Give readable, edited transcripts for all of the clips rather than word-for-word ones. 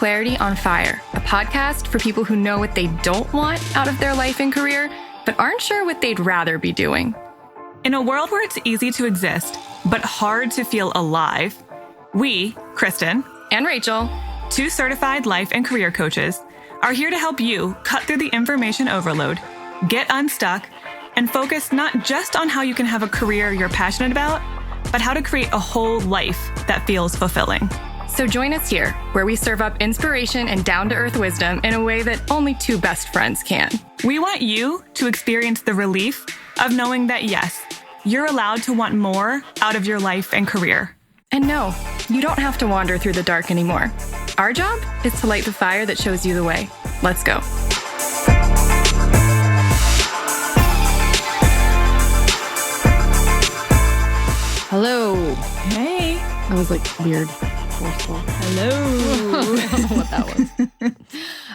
Clarity on Fire, a podcast for people who know what they don't want out of their life and career, but aren't sure what they'd rather be doing. In a world where it's easy to exist, but hard to feel alive, we, Kristen and Rachel, 2 certified life and career coaches, are here to help you cut through the information overload, get unstuck, and focus not just on how you can have a career you're passionate about, but how to create a whole life that feels fulfilling. So join us here, where we serve up inspiration and down-to-earth wisdom in a way that only 2 best friends can. We want you to experience the relief of knowing that, yes, you're allowed to want more out of your life and career. And no, you don't have to wander through the dark anymore. Our job is to light the fire that shows you the way. Let's go. Hello. Hey. That was like weird. Hello. I don't know what that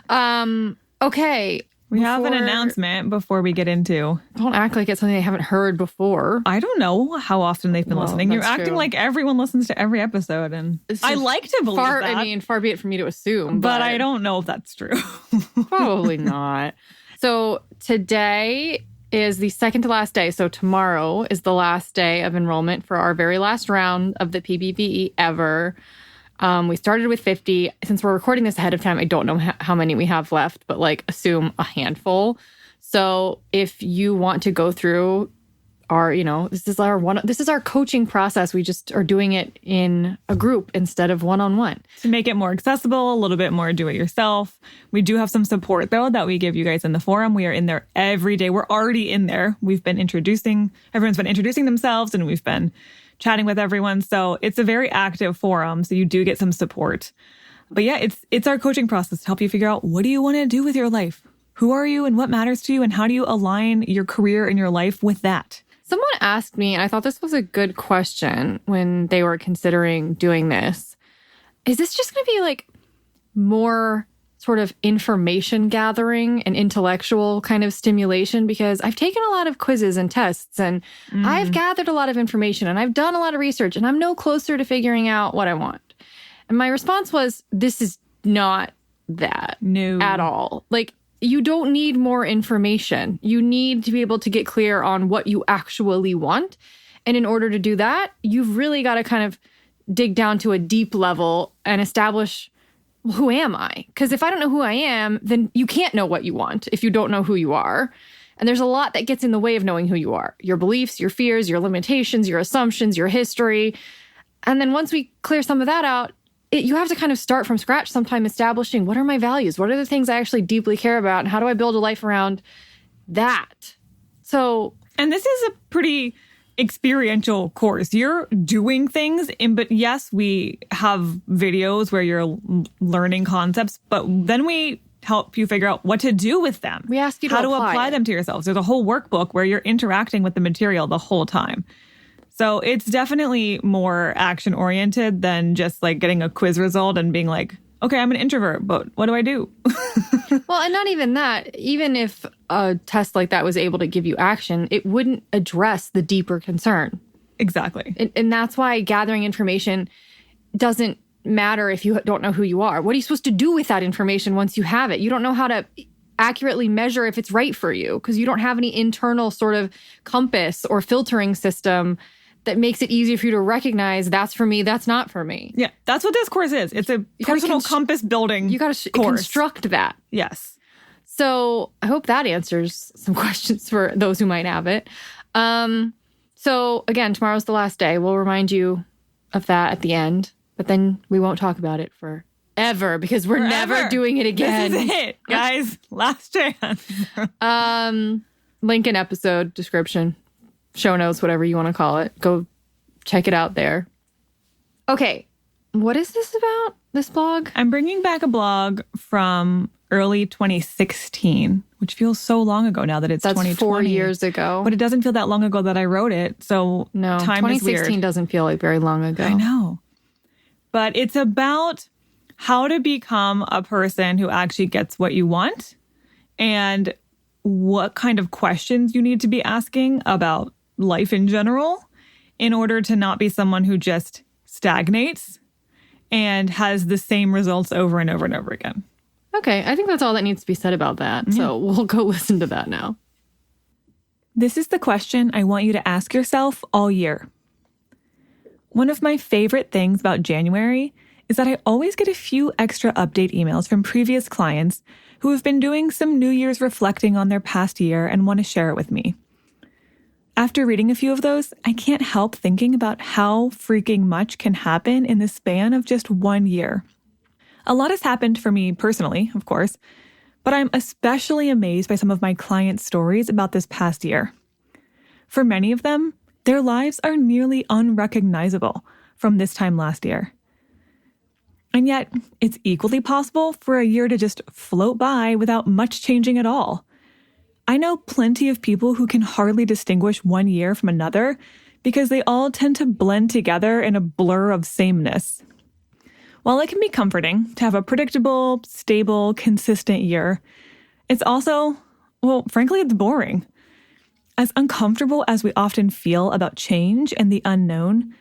was. Okay. We have an announcement before we get into. Don't act like it's something I haven't heard before. I don't know how often they've been listening. You're acting true. like everyone listens to every episode, and I like to believe that. I mean, far be it from me to assume. But I don't know if that's true. Probably not. So today is the second to last day. So tomorrow is the last day of enrollment for our very last round of the PBVE ever. We started with 50. Since we're recording this ahead of time, I don't know how many we have left, but like assume a handful. So if you want to go through our, this is our coaching process. We just are doing it in a group instead of one-on-one. To make it more accessible, a little bit more do-it-yourself. We do have some support, though, that we give you guys in the forum. We are in there every day. We're already in there. Everyone's been introducing themselves, and we've been chatting with everyone. So it's a very active forum. So you do get some support. But yeah, it's our coaching process to help you figure out, what do you want to do with your life? Who are you and what matters to you? And how do you align your career and your life with that? Someone asked me, and I thought this was a good question when they were considering doing this. Is this just going to be like more sort of information gathering and intellectual kind of stimulation? Because I've taken a lot of quizzes and tests, and I've gathered a lot of information, and I've done a lot of research, and I'm no closer to figuring out what I want. And my response was, this is not that at all. Like, you don't need more information. You need to be able to get clear on what you actually want. And in order to do that, you've really got to kind of dig down to a deep level and establish, who am I? Because if I don't know who I am, then you can't know what you want if you don't know who you are. And there's a lot that gets in the way of knowing who you are. Your beliefs, your fears, your limitations, your assumptions, your history. And then once we clear some of that out, you have to kind of start from scratch sometime establishing, what are my values? What are the things I actually deeply care about? And how do I build a life around that? And this is a pretty experiential course. You're doing things, but yes, we have videos where you're learning concepts, but then we help you figure out what to do with them. We ask you to apply them to yourselves. There's a whole workbook where you're interacting with the material the whole time. So it's definitely more action-oriented than just like getting a quiz result and being like, okay, I'm an introvert, but what do I do? Well, and not even that. Even if a test like that was able to give you action, it wouldn't address the deeper concern. Exactly. And that's why gathering information doesn't matter if you don't know who you are. What are you supposed to do with that information once you have it? You don't know how to accurately measure if it's right for you because you don't have any internal sort of compass or filtering system that makes it easier for you to recognize that's for me, that's not for me. Yeah, that's what this course is. It's a personal compass building You got to construct that. Yes. So I hope that answers some questions for those who might have it. So again, tomorrow's the last day. We'll remind you of that at the end, but then we won't talk about it forever because we're never doing it again. This is it, guys. Last chance. Link in episode description. Show notes, whatever you want to call it. Go check it out there. Okay, what is this about, this blog? I'm bringing back a blog from early 2016, which feels so long ago now that it's 2020. That's 4 years ago. But it doesn't feel that long ago that I wrote it, so no, time is weird. 2016 doesn't feel like very long ago. I know. But it's about how to become a person who actually gets what you want and what kind of questions you need to be asking about life in general in order to not be someone who just stagnates and has the same results over and over and over again. Okay, I think that's all that needs to be said about that. So we'll go listen to that now. This is the question I want you to ask yourself all year. One of my favorite things about January is that I always get a few extra update emails from previous clients who have been doing some New Year's reflecting on their past year and want to share it with me. After reading a few of those, I can't help thinking about how freaking much can happen in the span of just 1 year. A lot has happened for me personally, of course, but I'm especially amazed by some of my clients' stories about this past year. For many of them, their lives are nearly unrecognizable from this time last year. And yet, it's equally possible for a year to just float by without much changing at all. I know plenty of people who can hardly distinguish 1 year from another because they all tend to blend together in a blur of sameness. While it can be comforting to have a predictable, stable, consistent year, it's also, well, frankly, it's boring. As uncomfortable as we often feel about change and the unknown,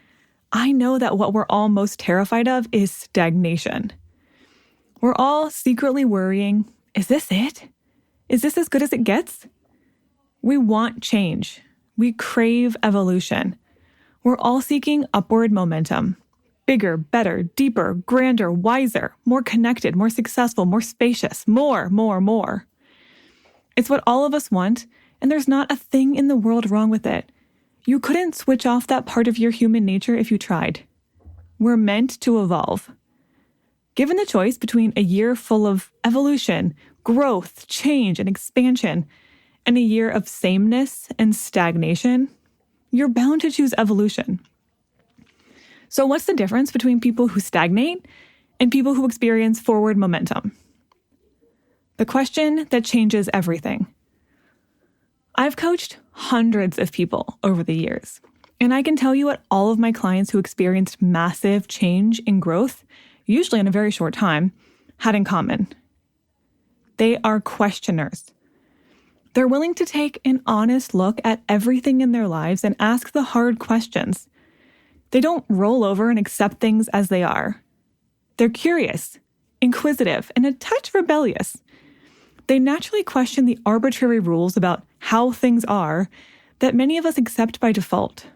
I know that what we're all most terrified of is stagnation. We're all secretly worrying, is this it? Is this as good as it gets? We want change. We crave evolution. We're all seeking upward momentum. Bigger, better, deeper, grander, wiser, more connected, more successful, more spacious, more. It's what all of us want, and there's not a thing in the world wrong with it. You couldn't switch off that part of your human nature if you tried. We're meant to evolve. Given the choice between a year full of evolution, growth, change, and expansion, and a year of sameness and stagnation, you're bound to choose evolution. So what's the difference between people who stagnate and people who experience forward momentum? The question that changes everything. I've coached hundreds of people over the years, and I can tell you what all of my clients who experienced massive change in growth, usually in a very short time, had in common. They are questioners. They're willing to take an honest look at everything in their lives and ask the hard questions. They don't roll over and accept things as they are. They're curious, inquisitive, and a touch rebellious. They naturally question the arbitrary rules about how things are that many of us accept by default.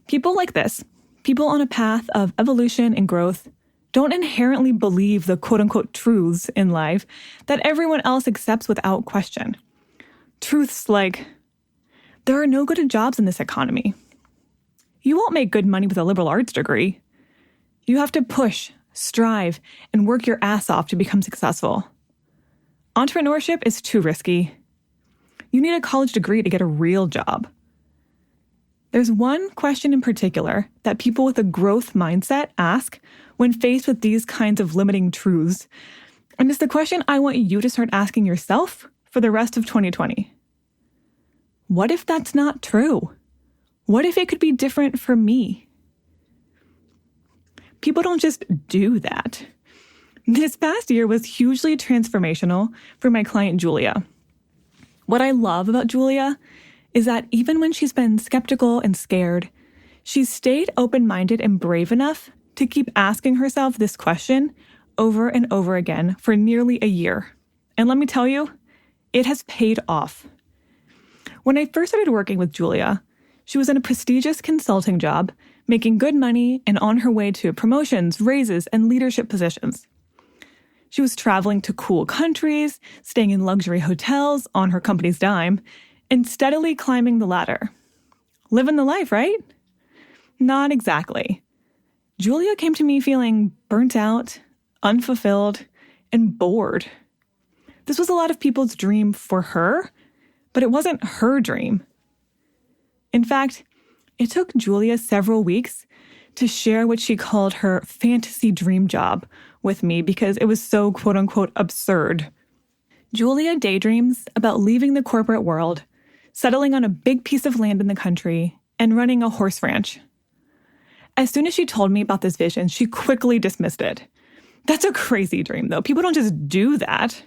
People like this, people on a path of evolution and growth, don't inherently believe the quote-unquote truths in life that everyone else accepts without question. Truths like, there are no good jobs in this economy. You won't make good money with a liberal arts degree. You have to push, strive, and work your ass off to become successful. Entrepreneurship is too risky. You need a college degree to get a real job. There's one question in particular that people with a growth mindset ask when faced with these kinds of limiting truths, and it's the question I want you to start asking yourself for the rest of 2020. What if that's not true? What if it could be different for me? People don't just do that. This past year was hugely transformational for my client, Julia. What I love about Julia is that even when she's been skeptical and scared, she's stayed open-minded and brave enough to keep asking herself this question over and over again for nearly a year. And let me tell you, it has paid off. When I first started working with Julia, she was in a prestigious consulting job, making good money and on her way to promotions, raises, and leadership positions. She was traveling to cool countries, staying in luxury hotels on her company's dime, and steadily climbing the ladder. Living the life, right? Not exactly. Julia came to me feeling burnt out, unfulfilled, and bored. This was a lot of people's dream for her, but it wasn't her dream. In fact, it took Julia several weeks to share what she called her fantasy dream job with me because it was so quote-unquote absurd. Julia daydreams about leaving the corporate world, settling on a big piece of land in the country, and running a horse ranch. As soon as she told me about this vision, she quickly dismissed it. That's a crazy dream, though. People don't just do that.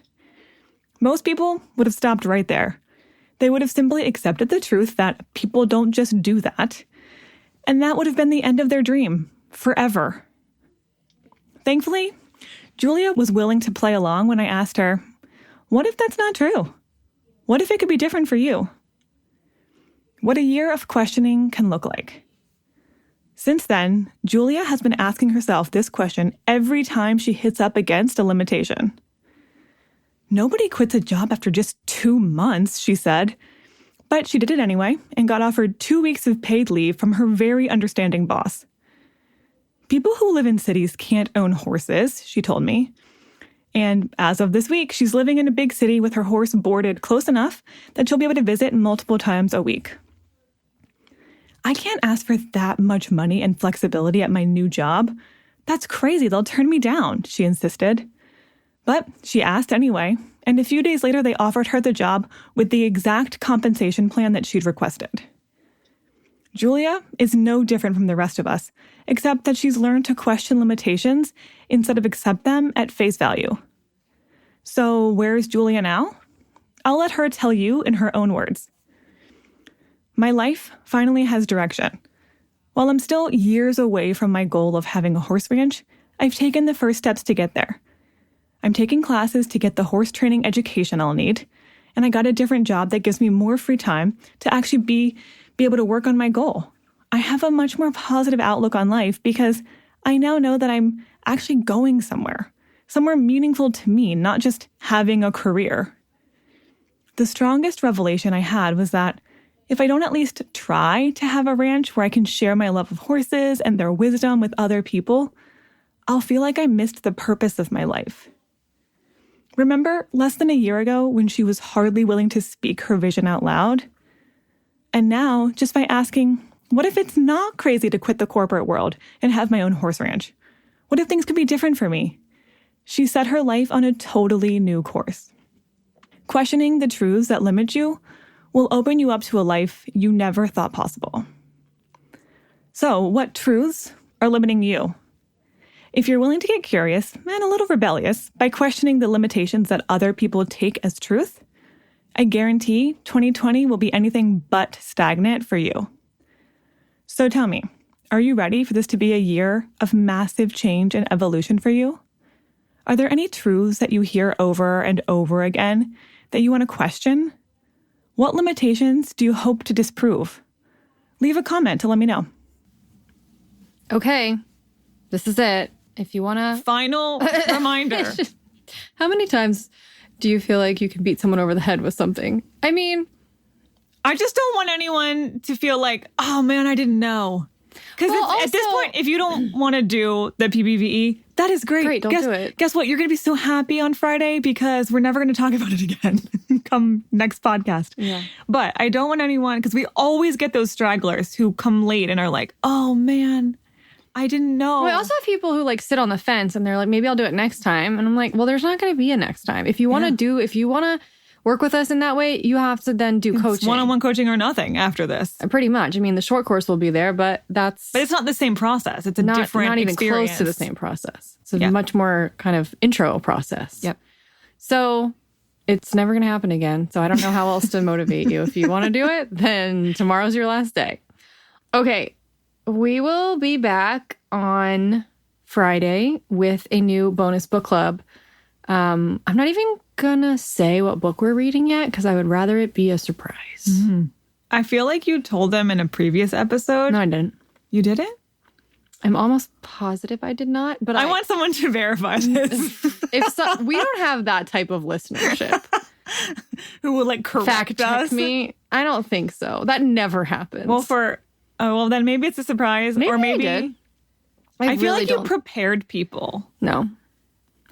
Most people would have stopped right there. They would have simply accepted the truth that people don't just do that. And that would have been the end of their dream, forever. Thankfully, Julia was willing to play along when I asked her, what if that's not true? What if it could be different for you? What a year of questioning can look like. Since then, Julia has been asking herself this question every time she hits up against a limitation. Nobody quits a job after just 2 months, she said. But she did it anyway and got offered 2 weeks of paid leave from her very understanding boss. People who live in cities can't own horses, she told me. And as of this week, she's living in a big city with her horse boarded close enough that she'll be able to visit multiple times a week. I can't ask for that much money and flexibility at my new job. That's crazy. They'll turn me down, she insisted. But she asked anyway, and a few days later they offered her the job with the exact compensation plan that she'd requested. Julia is no different from the rest of us, except that she's learned to question limitations instead of accept them at face value. So where's Julia now? I'll let her tell you in her own words. My life finally has direction. While I'm still years away from my goal of having a horse ranch, I've taken the first steps to get there. I'm taking classes to get the horse training education I'll need, and I got a different job that gives me more free time to actually be able to work on my goal. I have a much more positive outlook on life because I now know that I'm actually going somewhere meaningful to me, not just having a career. The strongest revelation I had was that if I don't at least try to have a ranch where I can share my love of horses and their wisdom with other people, I'll feel like I missed the purpose of my life. Remember less than a year ago when she was hardly willing to speak her vision out loud? And now, just by asking, what if it's not crazy to quit the corporate world and have my own horse ranch? What if things could be different for me? She set her life on a totally new course. Questioning the truths that limit you will open you up to a life you never thought possible. So, what truths are limiting you? If you're willing to get curious and a little rebellious by questioning the limitations that other people take as truth, I guarantee 2020 will be anything but stagnant for you. So tell me, are you ready for this to be a year of massive change and evolution for you? Are there any truths that you hear over and over again that you want to question? What limitations do you hope to disprove? Leave a comment to let me know. Okay, this is it. If you want to... Final reminder. How many times do you feel like you can beat someone over the head with something? I mean... I just don't want anyone to feel like, oh man, I didn't know. Because at this point, if you don't want to do the PBVE, that is great. Great, don't do it. Guess what? You're going to be so happy on Friday because we're never going to talk about it again come next podcast. Yeah. But I don't want anyone, because we always get those stragglers who come late and are like, oh man, I didn't know. Well, I also have people who like sit on the fence and they're like, maybe I'll do it next time. And I'm like, well, there's not going to be a next time. If you want to work with us in that way, you have to then do coaching. It's one-on-one coaching or nothing after this. Pretty much. I mean, the short course will be there, but it's not the same process. It's a different experience. Not even close to the same process. It's a much more kind of intro process. Yep. So it's never going to happen again. So I don't know how else to motivate you. If you want to do it, then tomorrow's your last day. Okay. We will be back on Friday with a new bonus book club. I'm not even gonna say what book we're reading yet because I would rather it be a surprise. Mm-hmm. I feel like you told them in a previous episode. No, I didn't. You didn't? I'm almost positive I did not. But I want someone to verify this. We don't have that type of listenership. Who will like correct fact check us? Me? I don't think so. That never happens. Well, then maybe it's a surprise, or maybe I feel like you prepared people. No.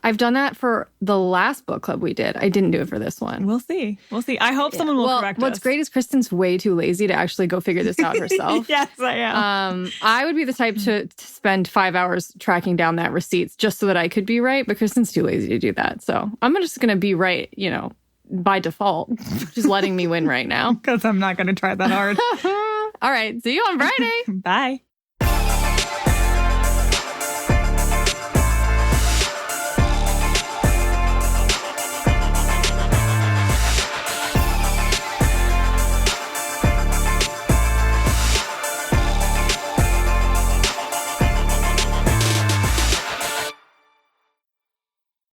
I've done that for the last book club we did. I didn't do it for this one. We'll see. I hope someone will correct us. What's great is Kristen's way too lazy to actually go figure this out herself. Yes, I am. I would be the type to spend 5 hours tracking down that receipts just so that I could be right, but Kristen's too lazy to do that. So I'm just going to be right, by default. She's letting me win right now. Because I'm not going to try that hard. All right. See you on Friday. Bye.